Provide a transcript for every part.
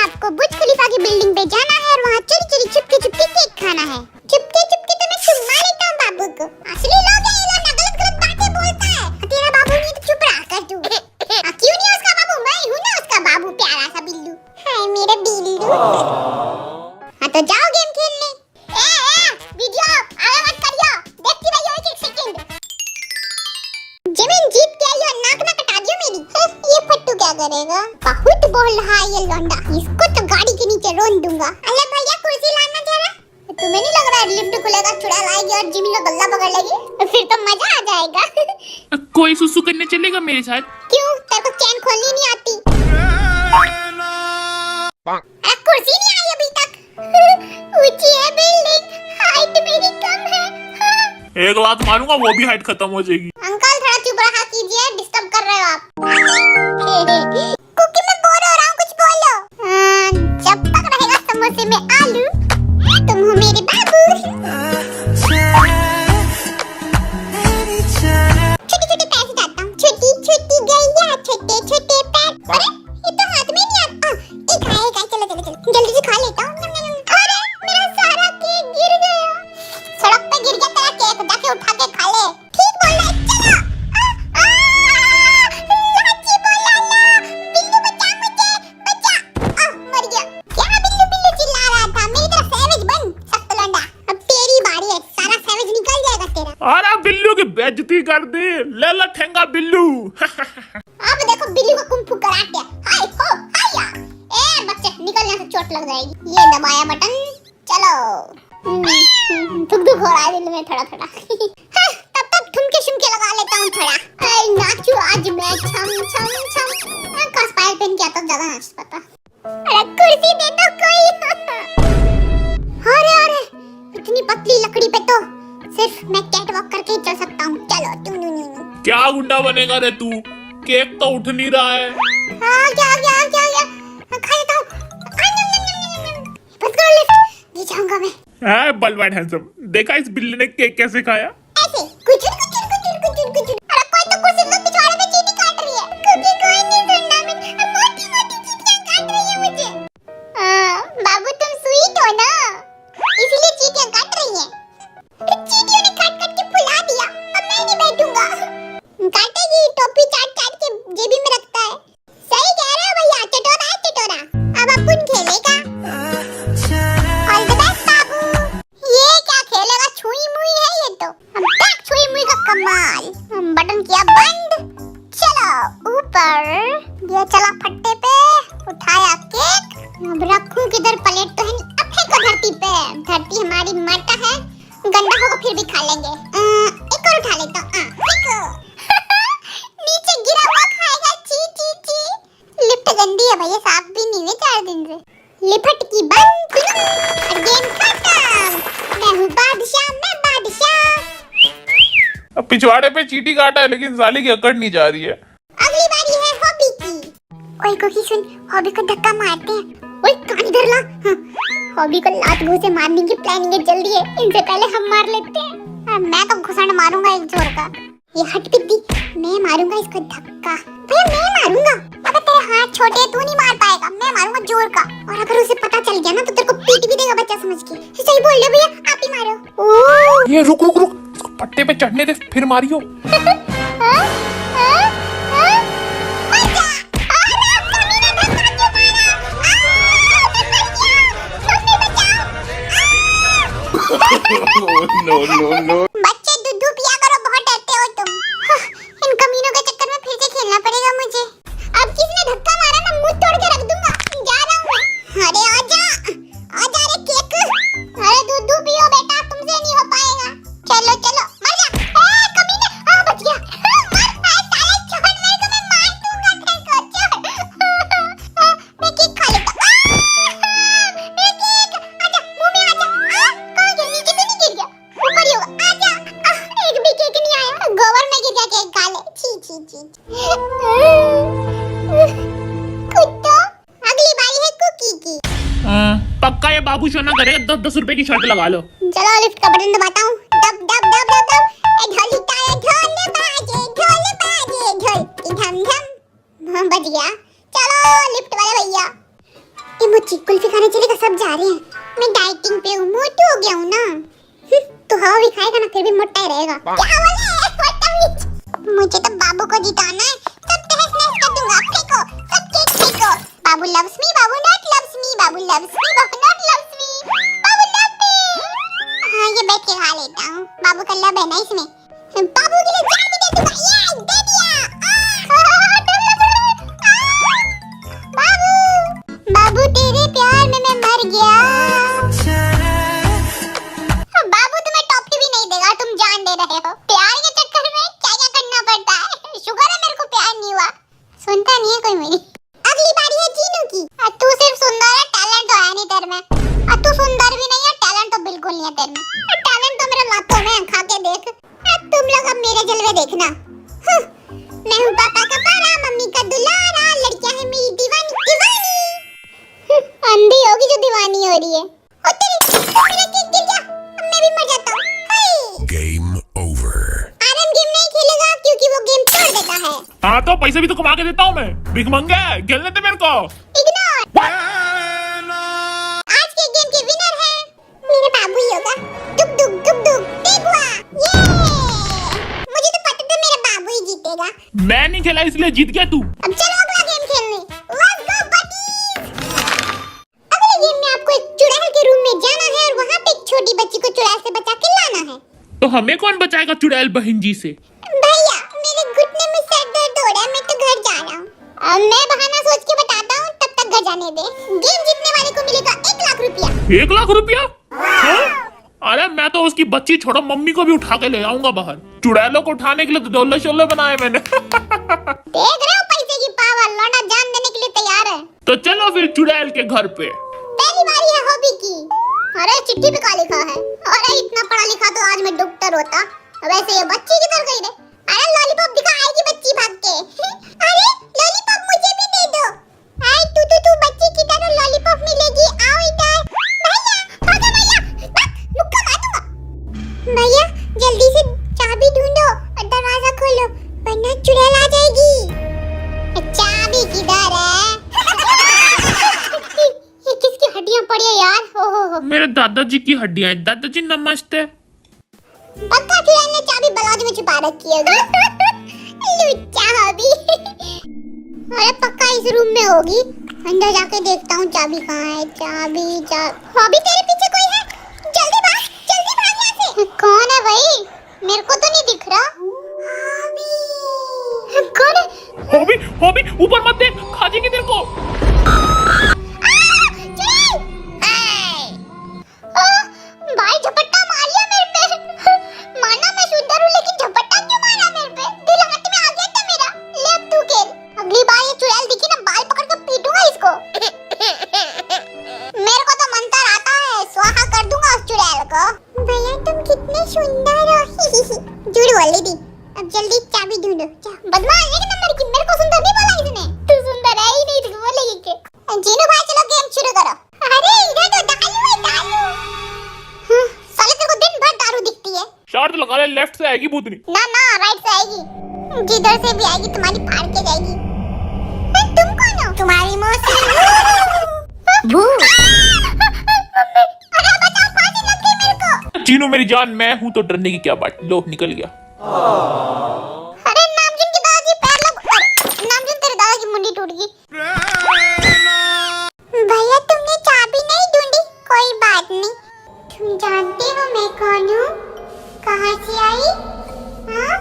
आपको बुर्ज खलीफा की बिल्डिंग पे जाना है और वहाँ चोरी चोरी चुपके चुपके केक खाना है। चुपके चुपके तो मैं चुम्मा लेता हूँ बाबू को। असली लोग हैं ये लोग, गलत गलत बातें बोलता है। तेरा बाबू नहीं तो चुप रहा कर तू। क्यों नहीं उसका बाबू? मैं हूँ ना उसका बाबू, प्यारा सा बिल्लू। हाय मेरा बिल्लू। हाँ तो जाओ गेम खेलने। वीडियो आगे मत करियो, देखती रहियो एक सेकंड। जमीन जीत के आई और नाक ना कटा दियो मेरी। ये फट्टू क्या करेगा? बहुत बोल रहा है ये लौंडा, इसको तो गाड़ी के नीचे रोन दूंगा। अरे भैया कुर्सी लाना जरा। तुम्हें नहीं लग रहा है लिफ्ट खुलेगा, चुड़ैल आएगी और जिमी का गल्ला पकड़ लेगी? फिर तो मजा आ जाएगा। कोई सुसु करने चलेगा मेरे साथ? क्यों, तेरे को चैन खोलनी नहीं आती? कुर्सी नहीं आई अभी तक। ऊंची है बिल्डिंग, हाइट मेरी कम है। एक लात मारूंगा वो भी हाइट खत्म हो जाएगी। अंकल थोड़ा चुप रहा कीजिए, डिस्टर्ब कर रहे हो आप। कुकी मैं बोर हो रहा हूँ, कुछ बोलो। जब तक रहेगा समोसे में आलू, तुम हो मेरे बाबू। छोटे छोटे पैर से जाता हूँ, छोटी छोटी गैया, छोटे छोटे पैर। अरे ये तो हाथ में नहीं आता। एक आए चलो चलो चलो, जल्दी से खा लेता हूँ। अरे मेरा सारा केक गिर गया। सड़क पे गिर गया तेरा केक, जाके उठा के खा ले। ठीक बोल रहा है, चलो। लाची बोला ना, बिल्लू बचा मुझे, बचा। मर गया। क्या बिल्लू बिल्लू चिल्ला रहा था? मेरी तरफ सैवेज बन, सख्त लौंडा। अब तेरी बारी है, सारा सैवेज निकल जाएगा तेरा। अरे बिल्लू की बेइज्जती कर दी, ले ला ठेंगा बिल्लू। अब देखो बिल्लू का कुंफू कराटे। हाय हो हाया। ए बच्चे निकल यहाँ से, चोट लग जाएगी। ये दबाया बटन, चलो। धुक धुक हो रहा है दिल में थोड़ा थोड़ा। तब तक ठुमके शुमके लगा लेता हूँ थोड़ा। नाचू आज मैं छम छम छम। कस पायल पहन के आता ज्यादा नाच पाता। अरे कुर्सी दे दो कोई। अरे अरे इतनी पतली लकड़ी पे तो सिर्फ मैं कैट वॉक करके ही चल सकता हूँ। चलो तुम क्या गुंडा बनेगा रे तू? केक तो उठ नहीं रहा है। हाँ क्या क्या क्या क्या खा लेता हूँ। बस करो लिफ्ट, ले जाऊंगा मैं। बलवान हैंडसम, देखा इस बिल्ली ने केक कैसे खाया? ऐसे कुचुर कुचुर कुचुर कुचुर कुचुर। अरे कोई तो कुर्सी लो, पिछवाड़े में चींटी काट रही है। क्योंकि कोई नहीं सुनना, मैं मोटी मोटी चींटियां काट रही है मुझे। बाबू तुम स्वीट हो ना, इसीलिए चींटियां काट रही हैं। चींटियों ने काट काट के फुला दिया, अब मैं नहीं बैठूंगा। काटेगी, टोपी चाट चाट के जेबी में रखता है। सही कह रहे हो भैया, चटोरा है चटोरा। अब अपन खेलेगा। ऑल द बेस्ट बाबू। ये क्या खेलेगा? छुई मुई है ये तो। हम तक छुई मुई का कमाल। बटन किया बंद, चलो ऊपर। ये चला फट्टे पे, उठाया केक। अब रखूं किधर? प्लेट तो है नहीं, अब फेंको धरती पे। धरती हमारी माता है, गंदा होगा फिर भी खा लेंगे। एक और उठा लेता हूँ। फेंको। नीचे गिरा हुआ खाएगा, ची ची ची। लिफ्ट गंदी है भैया, साफ भी नहीं हुई 4 दिन से। लिफ्ट की बंद, गेम खत्म। मैं हूँ बादशाह, मैं बादशाह। अब पिछवाड़े पे चींटी काटा है लेकिन साली की अकड़ नहीं जा रही है। अगली बारी है हॉबी की। ओए कोकी सुन, हॉबी को धक्का मारते हैं। ओए कान इधर ला। हॉबी को लात घुसे मारने की प्लानिंग है, जल्दी है, इनसे पहले हम मार लेते हैं। मैं तो घुसड़ मारूंगा एक जोर का। ये हट पिद्दी, मैं मारूंगा इसको धक्का। भैया मैं मारूंगा। अबे तेरे हाथ छोटे, तू नहीं मार पाएगा। मैं मारूंगा जोर का, और अगर उसे पता चल गया ना तो तेरे को पीट भी देगा बच्चा समझ के। सही बोल रहे भैया, आप ही मारो। ये रुक रुक रुक, इसको पट्टे पे चढ़ने दे फिर मारियो। No, no, no. बच्चे दूध पिया करो, बहुत डरते हो तुम। इन कमीनों के चक्कर में फिर से खेलना पड़ेगा मुझे। अब किसने धक्का मारा ना, मुंह तोड़ के रख दूंगा। जा रहा हूँ मैं। अरे आजा आजा रे केक। अरे दूध पियो बेटा, तुमसे नहीं हो पाएगा। चलो चलो मर जा। कमीने, बच गया। मर साले, छोड़ मेरे को, मैं मार दूंगा तेरे को। छोड़। मैं केक खा लेता। मैं केक, आजा मुंह में आजा। कहाँ गया? नीचे तो नहीं गिर गया, ऊपर ही होगा। आजा। एक भी केक नहीं आया, गोबर में गिर गया केक खा ले। छी छी छी। कुत्ता, अगली बारी है कुकी की। पक्का ये बाबू शोना करेगा, 10-10 रुपए की शर्ट लगा लो। चलो लिफ्ट का बटन दबाता हूँ। दब दब दब दब दब। ढोल ताया, ढोल बाजे, ढोल बाजे, ढोल की धम धम। बज गया। चलो लिफ्ट वाले भैया, ये मोची कुल्फी खाने चलेगा, सब जा रहे हैं। मैं डाइटिंग पे हूँ, मोटी हो गया हूँ ना। तो हवा भी खाएगा ना फिर भी मोटा ही रहेगा। क्या बोले? मुझे तो बाबू को जिताना है। सब तहस नहस कर दूंगा। फेंको, सब केक फेंको। Babu loves me, Babu not loves me, Babu loves me, Babu not loves me, Babu love me. हाँ, ये बैठ के खा लेता हूँ। बाबू का लव है ना इसमें। बाबू के लिए जान भी दे दूंगा। ये दे दिया। बाबू, बाबू तेरे प्यार में मैं मर गया। बाबू तुम्हें टॉफी भी नहीं देगा, तुम जान दे रहे हो। प्यार के चक्कर में क्या क्या करना पड़ता है। शुक्र है मेरे को प्यार नहीं हुआ। सुनता नहीं है कोई मेरी। अगली बारी है जीनू की। तू सिर्फ सुंदर है, टैलेंट तो है नहीं तेरे में। तू सुंदर भी नहीं है, टैलेंट तो बिल्कुल नहीं है तेरे में। टैलेंट तो मेरे लातों में है, खा के देख। तुम लोग अब मेरे जलवे देखना। मैं हूँ पापा का पारा, मम्मी का दुलारा, लड़कियां है मेरी दीवानी दीवानी। अंधी होगी जो दीवानी हो रही है। ओ तेरी, मेरा केक गिर गया। मैं भी मर जाता हूँ। Game over. आरम गेम नहीं खेलेगा क्योंकि वो गेम तोड़ देता है। हाँ तो पैसे भी तो कमा के देता हूँ मैं। भिखमंगा है, खेलने दे मेरे को। इग्नोर। आज के गेम के विनर है मेरे बाबू ही होगा। दुक दुक दुक दुक टेगुआ। ये मुझे तो पता था मेरा बाबू ही जीतेगा। मैं नहीं खेला इसलिए जीत गया तू। अब चलो अगला गेम खेलने। Let's go buddies. अगले गेम में आपको एक चुड़ैल के रूम में जाना है और वहाँ पे एक छोटी बच्ची को चुड़ैल से बचा के लाना है। तो हमें कौन बचाएगा चुड़ैल बहन जी से? भैया मेरे घुटने में सर दर्द हो रहा है, मैं तो घर जा रहा हूँ। मैं बहाना सोच के बताता हूँ, तब तक घर जाने दे। गेम जीतने वाले को मिलेगा 1 लाख रुपया। 1 लाख रुपया? हाँ? अरे मैं तो उसकी बच्ची छोड़ो मम्मी को भी उठा के ले आऊंगा बाहर। चुड़ैलों को उठाने के लिए तो डोले शोले बनाए मैंने। देख रहे हो पैसे की पावर, लौंडा जान देने के लिए तैयार है। तो चलो फिर चुड़ैल के घर पे। पहली बारी है हॉबी की। अरे चिट्ठी पे क्या लिखा है? अरे इतना पढ़ा लिखा तो आज मैं डॉक्टर होता। वैसे ये बच्ची किधर गई रे? अरे लॉलीपॉप दिखा, आएगी बच्ची भाग के। अरे लॉलीपॉप मुझे भी दे दो। आई तू बच्ची किधर हो? लॉलीपॉप मिलेगी, आओ इधर। भैया भागो भैया, मुक्का मार दूंगा। भैया जल्दी से चाबी ढूंढो और दरवाजा खोलो वरना चुड़ैल आ जाएगी। चाबी किधर है? ये किसकी हड्डियां पड़ी है यार? हो। मेरे दादाजी की हड्डियां हैं। दादाजी नमस्ते। पक्का चुड़ैल ने चाबी बालाजी में छुपा रखी होगी। लुच्चा हॉबी। अरे पक्का इस रूम में होगी। अंदर जाके देखता हूँ चाबी कहाँ है। चाबी हॉबी तेरे पीछे कोई है? जल्दी भाग यहाँ से। कौन है भाई? मेरे को तो नहीं दिख रहा। हॉबी कौन है? हॉबी ऊपर मत देख, खा जाएगी तेरे को। भाई झपट्टा मारिया मेरे पे। माना मैं सुंदर हूँ लेकिन झपट्टा क्यों मारा मेरे पे? दिल हाथ में आ गया था मेरा। ले अब तू खेल। अगली बार ये चुड़ैल दिखी ना, बाल पकड़ के पीटूंगा इसको। मेरे को तो मंत्र आता है, स्वाहा कर दूंगा उस चुड़ैल को। भैया तुम कितने सुंदर हो। झूठ बोल रही थी। अब जल्दी चाबी ढूंढो। बदमाश एक नंबर की। मेरे को सुंदर नहीं बोला इसने। तू सुंदर है ही नहीं, तू बोलेगी क्या? जीनू भाई चलो गेम शुरू करो। अरे इधर तो दारू है दारू। साले तेरे को दिन भर दारू दिखती है। शॉट लगा ले, लेफ्ट से आएगी भूतनी। ना राइट से आएगी। जिधर से भी आएगी तुम्हारी फाड़ के जाएगी। तुम कौन हो? तुम्हारी मौसी भूत। अरे बचाओ, फांसी लग गई मेरे को। चीनू मेरी जान, मैं हूँ तो डरने की क्या बात। लो निकल गया। अरे नामजुन के दादाजी पैर लग। नामजुन तेरे दादा की मुंडी टूट गई। भैया तुमने चाबी नहीं ढूंढी? कोई बात नहीं। तुम जानते हो मैं कौन हूँ? कहाँ से आई? हाँ?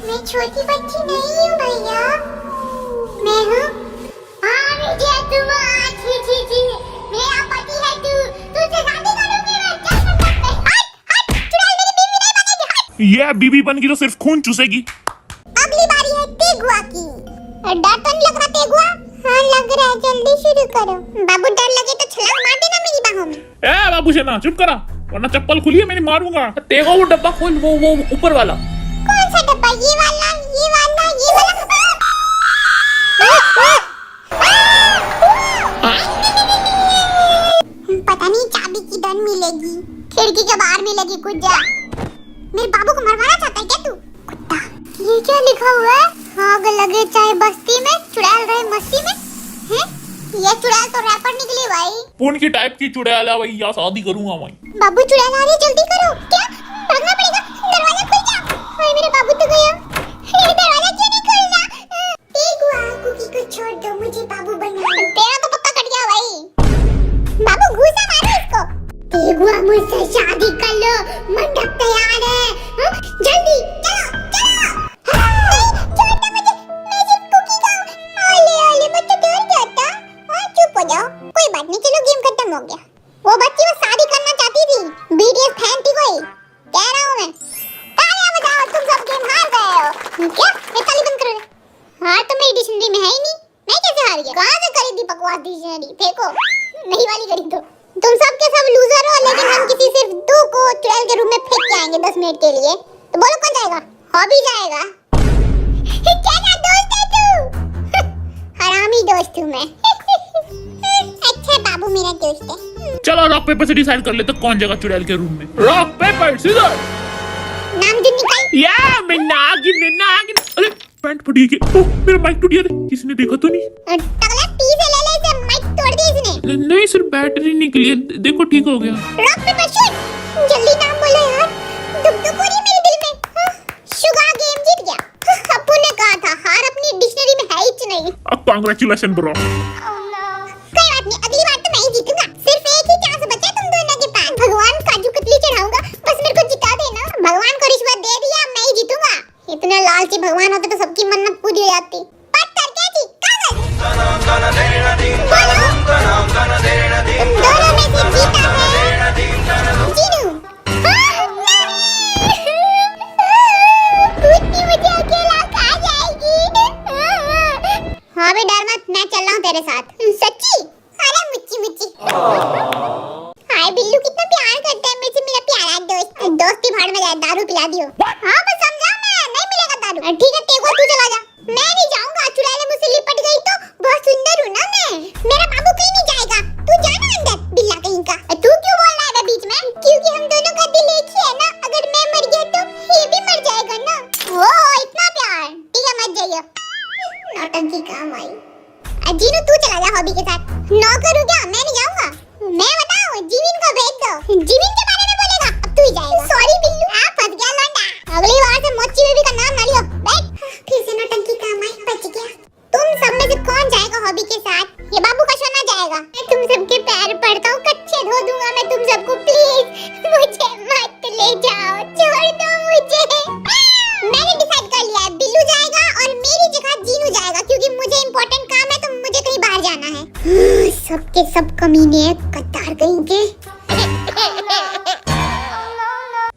मैं छोटी बच्ची नहीं हूँ भैया। मैं हूँ मेरा पति है तू। तुझसे शादी करूंगी मैं। चल हट, चुड़ैल मेरी बीवी नहीं बनेगी। हट। ये बीबी बन की तो सिर्फ खून चूसेगी। अगली बारी है तेगुआ की। डर तो नहीं लग रहा तेगुआ? हाँ लग रहा है, जल्दी शुरू करो। बाबू डर लगे तो छलांग मार देना मेरी बाहों में। ए बाबू सेना चुप करा, वरना चप्पल खुली है मेरी मारूंगा। तेगा वो डब्बा खोल, वो ऊपर वाला। कौन सा डब्बा? ये वाला, ये वाला, ये वाला। पता नहीं चाबी किधर मिलेगी। खिड़की के बाहर मिलेगी। कुछ जा। मेरे बाबू को मरवाना चाहता है क्या तू? कुत्ता। ये क्या लिखा हुआ है? आग लगे चाहे बस्ती में, चुड़ैल रहे मस्ती में। हैं? ये चुड़ैल तो रैपर निकली भाई। पुन की टाइप की चुड़ैल है भाई, या शादी करूंगा भाई। बाबू चुड़ैल आ रही है, जल्दी करो। क्या भागना पड़ेगा, दरवाजा खुल जा। हाय मेरे बाबू तो गया, ये दरवाजा क्यों नहीं खुल रहा? तेगुआ कुकी को छोड़ दो, मुझे बाबू बनना है। तेरा तो पक्का कट गया भाई। बाबू घूसा मारो इसको। तेगुआ मुझसे शादी कर लो, मंडप तैयार है। जल्दी चलो चलो। छोड़ दो मुझे, मैं सिर्फ कुकी का हूँ। ओले ओले बच्चा डर गया था। हाँ चुप हो जाओ, कोई बात नहीं, चलो गेम खत्म हो गया। वो बच्ची वो शादी करना चाहती थी, बीटीएस फैन थी कोई, कह रहा हूँ मैं। तालियां बजाओ, तुम सब गेम हार गए हो। क्या ये ताली बंद करो। हार तो मेरी डिक्शनरी में है ही नहीं, मैं कैसे हार गया? कहाँ से खरीदी बकवास डिक्शनरी, फेंको, नई वाली खरीदो। तुम सब के सब लूजर हो, लेकिन हम किसी सिर्फ दो को चुड़ैल के रूम में फेंक के आएंगे 10 मिनट के लिए। तो बोलो कौन जाएगा? हॉबी जाएगा। क्या दोस्त है तू? हरामी दोस्त हूँ मैं। अच्छा बाबू मेरा दोस्त है। चलो रॉक पेपर से डिसाइड कर लेते कौन जगह चुड़ैल के रूम में। Rock paper scissor. नाम जो निकल। या मैं नागिन। अरे पैंट फटी गई। ओह मेरा माइक टूट गया। किसी ने देखा तो नहीं? टकला टी से ले ले, इसे माइक तोड़ दी इसने। नहीं सिर्फ बैटरी निकली है, देखो ठीक हो गया। रॉक पेपर शूट, जल्दी नाम बोलो यार। दुख हो रही मेरे दिल में। शुगर गेम जीत गया। अप्पू ने कहा था हार अपनी डिक्शनरी में है ही नहीं। Congratulation bro. कोई बात नहीं, अगली बार तो मैं ही जीतूंगा। सिर्फ एक ही चांस बचा है तुम दोनों के पास। भगवान काजू कतली चढ़ाऊंगा, बस मेरे को जिता देना। भगवान को रिश्वत दे दिया, मैं ही जीतूंगा। इतना लालची भगवान होते तो सबकी मन्नत पूरी हो जाती। पत्थर कैची कागज बोलो, तुम दोनों में से जीता है जीनू। कुत्ती मुझे अकेला खा जाएगी। हाँ बे डर मत, मैं चल रहा हूँ तेरे साथ। सच्ची? अरे मुच्ची मुच्ची। हाय बिल्लू कितना प्यार करता है मुझसे मेरा प्यारा दोस्त। दोस्ती भाड़ में जाए, दारू पिला दियो। हाँ बस समझा मैं, नहीं मिलेगा दारू। ठीक है तेगुआ तू चला जा। मैं नहीं जाऊंगा, चुड़ैल मुझसे लिपट गई तो बहुत सुंदर हूँ ना मैं। मेरा बाबू कहीं नहीं जाएगा, तू जाना अंदर बिल्ला कहीं का। तू क्यों बोल रहा है बीच में? क्योंकि हम दोनों का दिल एक ही है ना। अगर मैं मर गया तो ये भी मर जाएगा ना। ओ इतना प्यार, ठीक है मत जाइए। नौटंकी काम आई। जीनू तू चला जा हॉबी के साथ। नौकर हूँ क्या, मैं नहीं जाऊंगा। मैं बताऊं, जीविन को भेज दो। जीविन के बारे में बोलेगा, अब तू ही जाएगा। सॉरी बिल्लू, आप फंस गया लौंडा। अगली बार से मोची बेबी का नाम ना लियो। बैठ। फिर से नौटंकी काम आई, बच गया। तुम सब में से कौन जाएगा हॉबी के साथ? ये बाबू का सोना जाएगा। मैं तुम सबके पैर पड़ता हूँ, कच्चे धो दूंगा मैं तुम सबको। प्लीज मुझे मत ले जाओ, छोड़ दो मुझे। मैंने डिसाइड कर लिया है, बिल्लू जाएगा और मेरी जगह जीनू जाएगा, क्योंकि मुझे इंपॉर्टेंट काम है तो मुझे कहीं बाहर जाना है। सबके सब कमीने कतार कहीं के।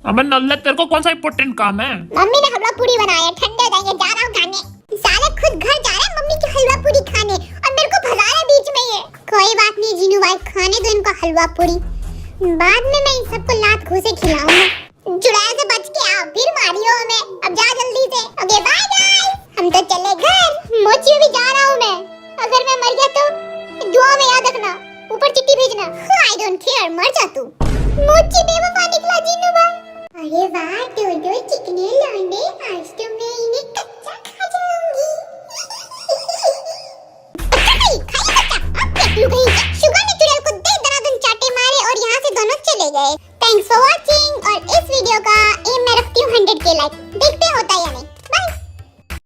अबे नल्ले तेरे को कौन सा इम्पोर्टेंट काम है? मम्मी ने हलवा पूरी बनाया, ठंडे हो जाएंगे, जा रहा हूँ खाने। साले खुद घर जा रहे हैं मम्मी की हलवा पूरी खाने, और मेरे को भगा रहे बीच में ये। कोई बात नहीं जीनू भाई, खाने दो इनको हलवा पूरी, बाद में मैं इन सबको लात घूसे खिलाऊंगा। चुड़ैल से बच के आओ, फिर मारियो हमें। अब जा जल्दी से। ओके बाय गाइस, हम तो चले घर। मोची भी जा रहा हूँ मैं। अगर मैं मर गया तो दुआ में याद रखना, ऊपर चिट्ठी भेजना। आई डोंट केयर, मर जा तू। मोची बेवफा निकला जीनू भाई। अरे वाह दो चिकने लौंडे, आज तो मैं